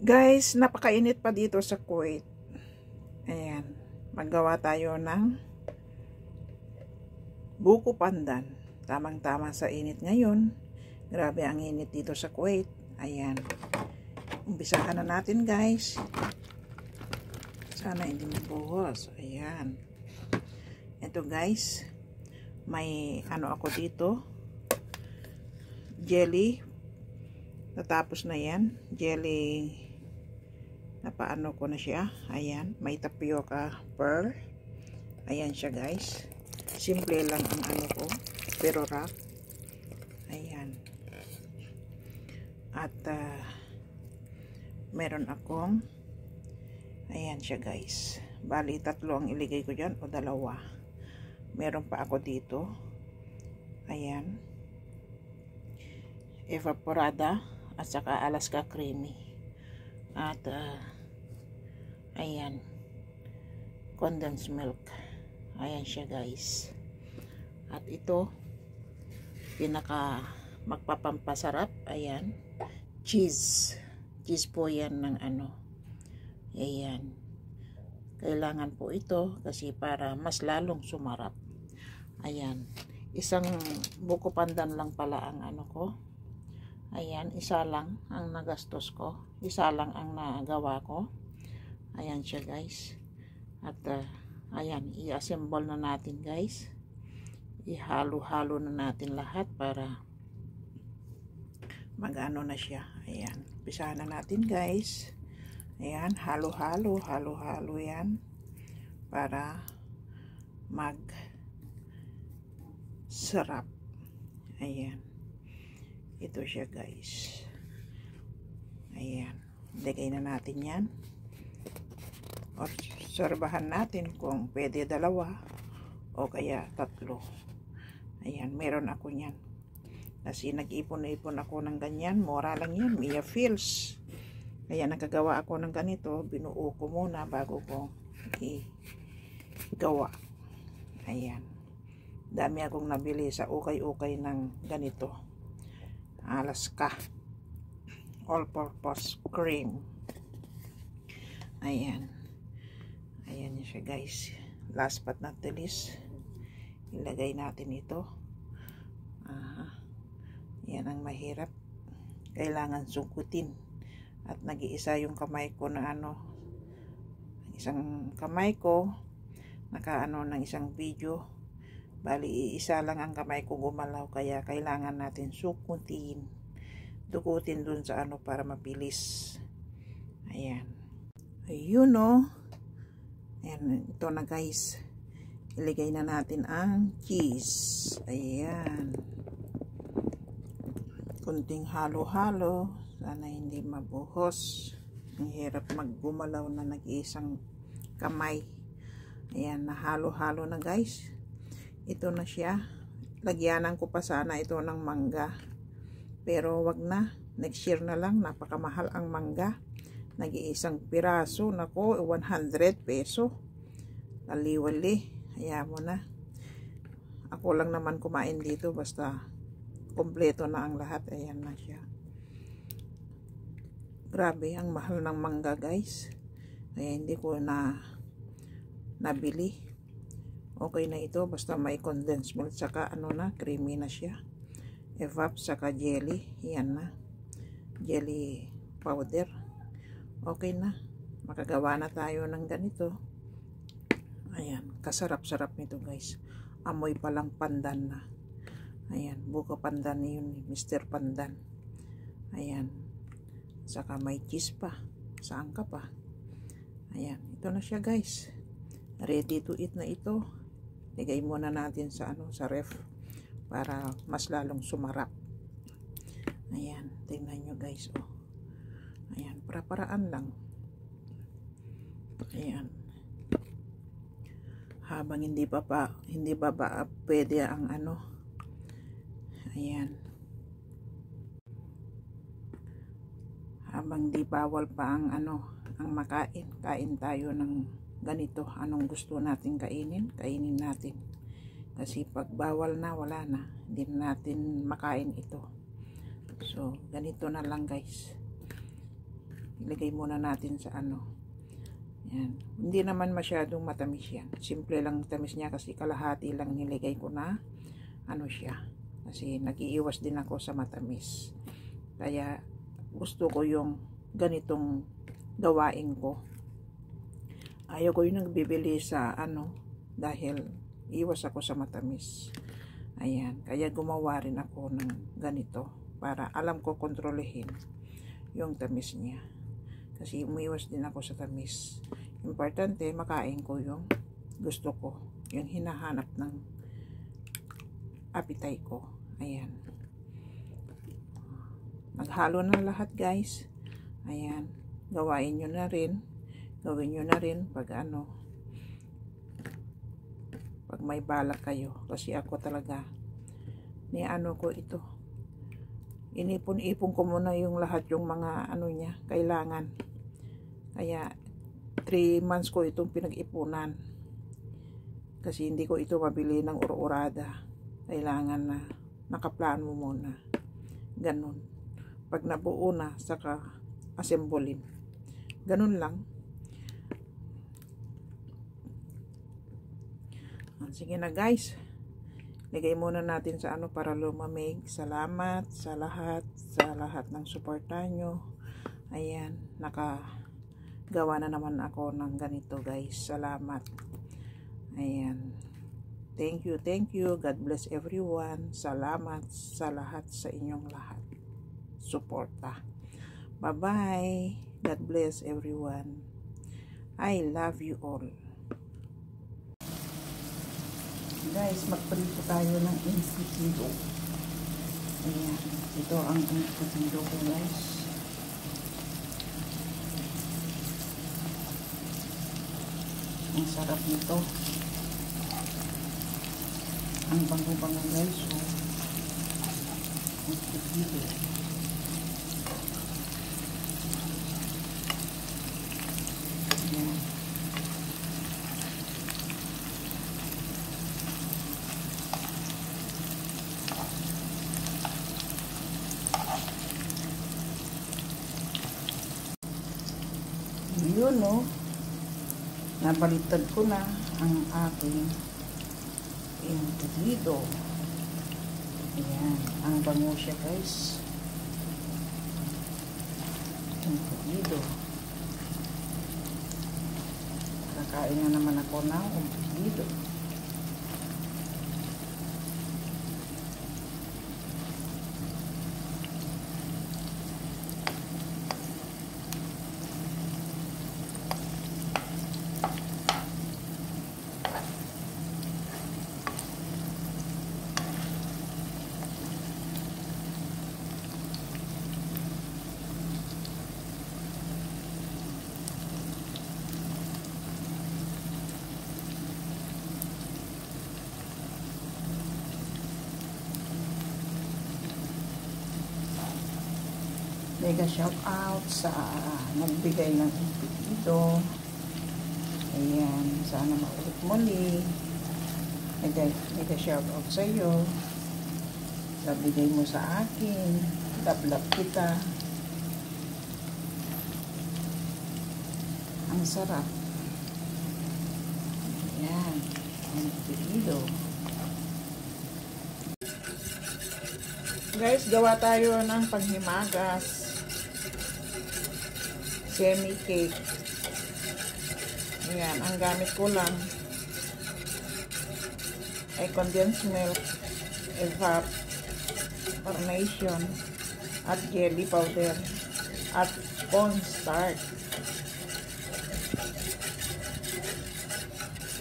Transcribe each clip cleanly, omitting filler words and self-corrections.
Guys, napakainit pa dito sa Kuwait. Ayan, maggawa tayo ng buko pandan. Tamang-tama sa init ngayon. Grabe ang init dito sa Kuwait. Ayan, umpisahan na natin guys. Sana hindi mabuhos. Ayan. Ito guys, may ano ako dito. Jelly. Natapos na yan. Jelly. Napaano ko na siya. Ayan. May tapioca pearl. Ayan siya guys. Simple lang ang ano ko. Pero rock. Ayan. At meron akong ayan siya guys. Bali tatlo ang iligay ko dyan o dalawa. Meron pa ako dito. Ayan. Evaporada at saka Alaska creamy. At ayan, condensed milk. Ayan siya guys. At ito pinaka magpapampasarap. Ayan, cheese po yan ng ano. Ayan, kailangan po ito kasi para mas lalong sumarap. Ayan, isang buko pandan lang pala ang ano ko. Ayan, isa lang ang nagastos ko. Isa lang ang nagawa ko. Ayan siya guys. At ayan, i-assemble na natin guys. Ihalo-halo na natin lahat para mag-ano na siya. Ayan, umpisahan na natin guys. Ayan, halo-halo, halo-halo yan. Para mag-sarap. Ayan. Ito siya guys. Ayan. Lagay na natin yan. Obserbahan natin kung pwede dalawa o kaya tatlo. Ayan. Meron ako yan. Kasi nag-ipon-ipon ako ng ganyan. Mura lang yan. Mia Feels. Kaya nakagawa ako ng ganito. Binuo ko muna bago ko i-gawa. Ayan. Dami akong nabili sa ukay-ukay ng ganito. Alaska all-purpose cream. Ayan. Ayan siya guys. Last but not the least, ilagay natin ito. Yan ang mahirap. Kailangan sungkutin. At nag-iisa yung kamay ko na ano. Isang kamay ko nakaano ng isang video. Bali, isa lang ang kamay ko gumalaw. Kaya kailangan natin sukutin. Dukutin dun sa ano para mabilis. Ayan. Ayun o. Ayan. Ito na guys. Iligay na natin ang cheese. Ayan. Kunting halo-halo. Sana hindi mabuhos. Ang hirap maggumalaw na nag-iisang kamay. Ayan. Nahalo-halo na guys. Ito na siya. Lagyanan ko pa sana ito ng mangga. Pero wag na. Next year na lang. Napakamahal ang mangga. Nag-iisang piraso. Nako, 100 peso. Taliwali. Hayaan mo na. Ako lang naman kumain dito. Basta kompleto na ang lahat. Ayan na siya. Grabe, ang mahal ng mangga guys. Kaya hindi ko nabili. Okay na ito, basta may condensed milk, saka ano na, creamy na siya. Evap, saka jelly, yan na. Jelly powder. Okay na, makagawa na tayo ng ganito. Ayan, kasarap-sarap nito guys. Amoy palang pandan na. Ayan, buko pandan yun, Mr. Pandan. Ayan, saka may cheese pa. Saan ka pa? Ayan, ito na siya guys. Ready to eat na ito. Ligay muna natin sa ano, sa ref para mas lalong sumarap. Ayan, tingnan nyo guys, oh. Ayan, para-paraan lang. Ayan. Habang hindi pa pwede ang ano. Ayan. Habang di bawal pa ang ano, ang makain. Kain tayo ng ganito. Anong gusto natin kainin natin. Kasi pag bawal na, wala na. Hindi natin makain ito. So, ganito na lang guys. ilagay muna natin sa ano. Yan. Hindi naman masyadong matamis yan. Simple lang tamis niya kasi kalahati lang nilagay ko na ano siya. Kasi nag-iiwas din ako sa matamis. Kaya gusto ko yung ganitong gawain ko. Ayaw ko yung nagbibili sa ano dahil iwas ako sa matamis. Ayan, kaya gumawa rin ako ng ganito para alam ko kontrolihin yung tamis niya. Kasi umiwas din ako sa tamis. Importante makain ko yung gusto ko, yung hinahanap ng appetite ko. Ayan. Naghalo na lahat, guys. Ayan. Gawain nyo na rin. Gawin nyo na rin pag ano, pag may balak kayo. Kasi ako talaga, ni ano ko ito. Inipon-ipon ko muna yung lahat yung mga ano niya, kailangan. Kaya, 3 months ko itong pinag-ipunan. Kasi hindi ko ito mabili ng uro-urada. Kailangan na nakaplano mo muna. Ganun. Pag nabuo na, saka assemblein. Ganun lang. Sige na, guys. Lagay muna natin sa ano para lumamig. Salamat sa lahat ng suporta nyo. Ayan, nakagawa na naman ako ng ganito, guys. Salamat. Ayan. Thank you. God bless everyone. Salamat sa lahat, sa inyong lahat. Suporta. Bye-bye. God bless everyone. I love you all. Guys, magprito tayo ng insitido. Ayan. Ito ang insitido ko, guys. Ang sarap nito. Ang bango-bango, guys. So, insitido. Ayan. Yun, no? Nabaliktad ko na ang aking insitido. Ayan. Ang bango siya, guys. Insitido. Kakain na naman ako ng insitido. Mega shout out sa nagbigay ng insitido. Ayan, sana maulit muli. Mega shout out sa iyo. Nabigay mo sa akin. Love kita. Ang sarap. Ayan, insitido. Guys, gawa tayo ng panghimagas. Semi-cake. Ayan, ang gamit ko lang ay condensed milk, evap, carnation, at jelly powder, at cornstarch.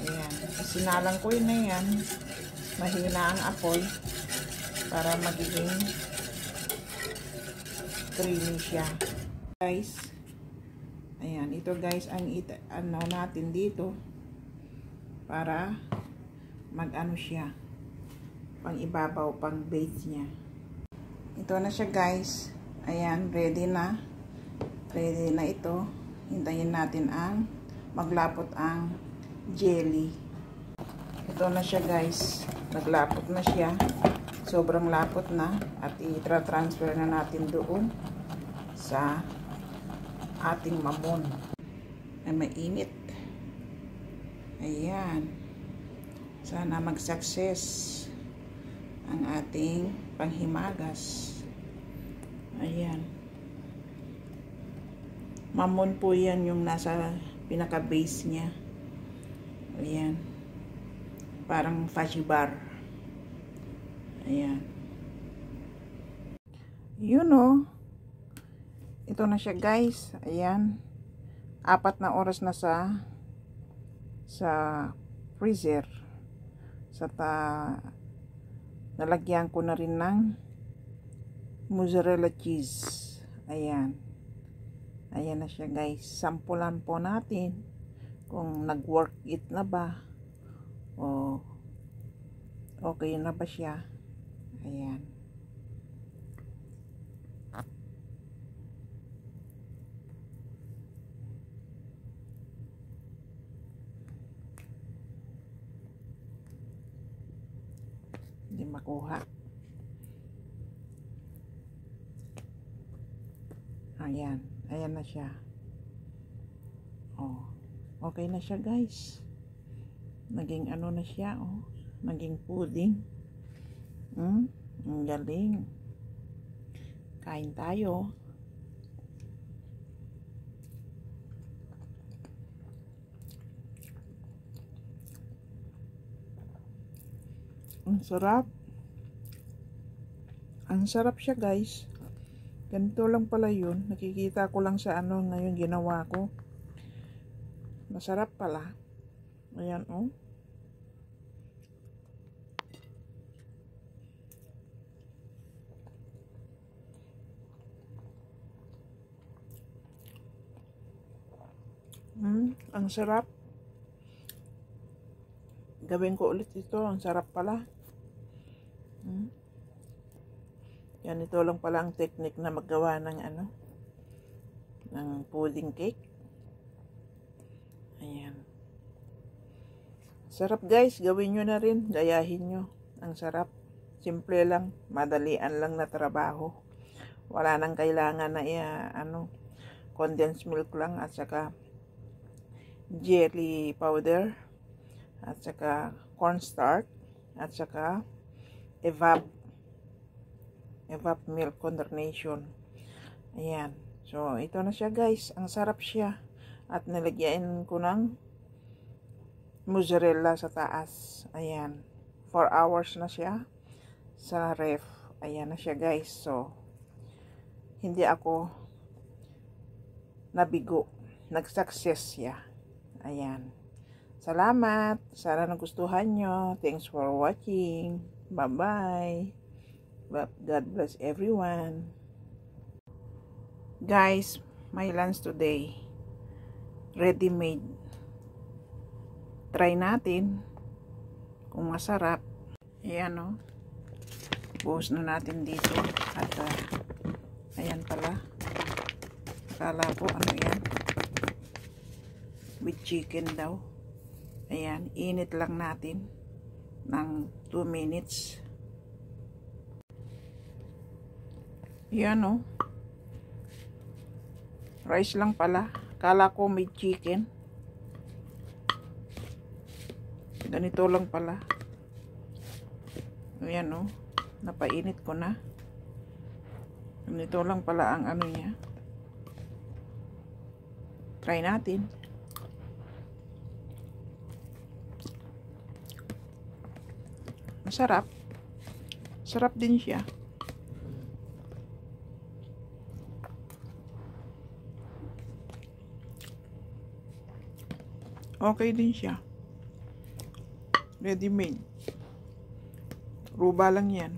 Ayan, sinalang ko yun na yan. Mahina ang apoy para magiging creamy siya. Guys, ayan, ito guys ang ano natin dito para mag-ano siya, pang ibabaw, pang base niya. Ito na siya, guys. Ayan, ready na ito. Hintayin natin ang maglapot ang jelly. Ito na siya, guys. Naglapot na siya. Sobrang lapot na, at i-transfer na natin doon sa ating mamon ay mainit. Ayan. Sana mag-success ang ating panghimagas. Ayan. Mamon po yan yung nasa pinaka-base niya. Ayan. Parang fudgy bar. Ayan. Yun o. Ito na siya guys. Ayan. 4 na oras na sa freezer. Nalagyan ko na rin ng mozzarella cheese. Ayan. Ayan na siya guys. Sampulan po natin kung nag-work it na ba o okay na ba siya. Ayan. Hindi makuha. Ayan. Ayan na siya. Oh. Okay na siya guys. Naging ano na siya. Oh. Naging pudding. Ang galing. Kain tayo. Ang sarap. Ang sarap siya guys. Ganito lang pala yun. Nakikita ko lang sa ano ngayon ginawa ko. Masarap pala. Ayan oh. Ang sarap. Gawin ko ulit ito. Ang sarap pala. Yan, ito lang pala ang technique na maggawa ng ano, ng pudding cake. Ayan. Sarap guys, gawin nyo na rin, gayahin nyo. Ang sarap. Simple lang, madalian lang na trabaho. Wala nang kailangan na condensed milk lang at saka jelly powder at saka cornstarch at saka evap milk condensation. Ayan. So, ito na siya guys. Ang sarap siya. At nilagyan ko ng mozzarella sa taas. Ayan. 4 hours na siya sa ref. Ayan na siya guys. So, hindi ako nabigo. Nag-success siya. Ayan. Salamat. Sana nagustuhan nyo. Thanks for watching. Bye-bye. God bless everyone. Guys, my lunch today. Ready-made. Try natin. Kung masarap. Ayan o. Buhos na natin dito. At ayan pala. Akala ko ano yan. With chicken daw. Ayan. Init lang natin. Ng 2 minutes. Yan o. Rice lang pala. Kala ko may chicken. Ganito lang pala. Yan o. Napainit ko na. Ganito lang pala ang ano niya. Try natin. Masarap. Sarap din siya. Okay din siya. Ready made. Ruba lang yan.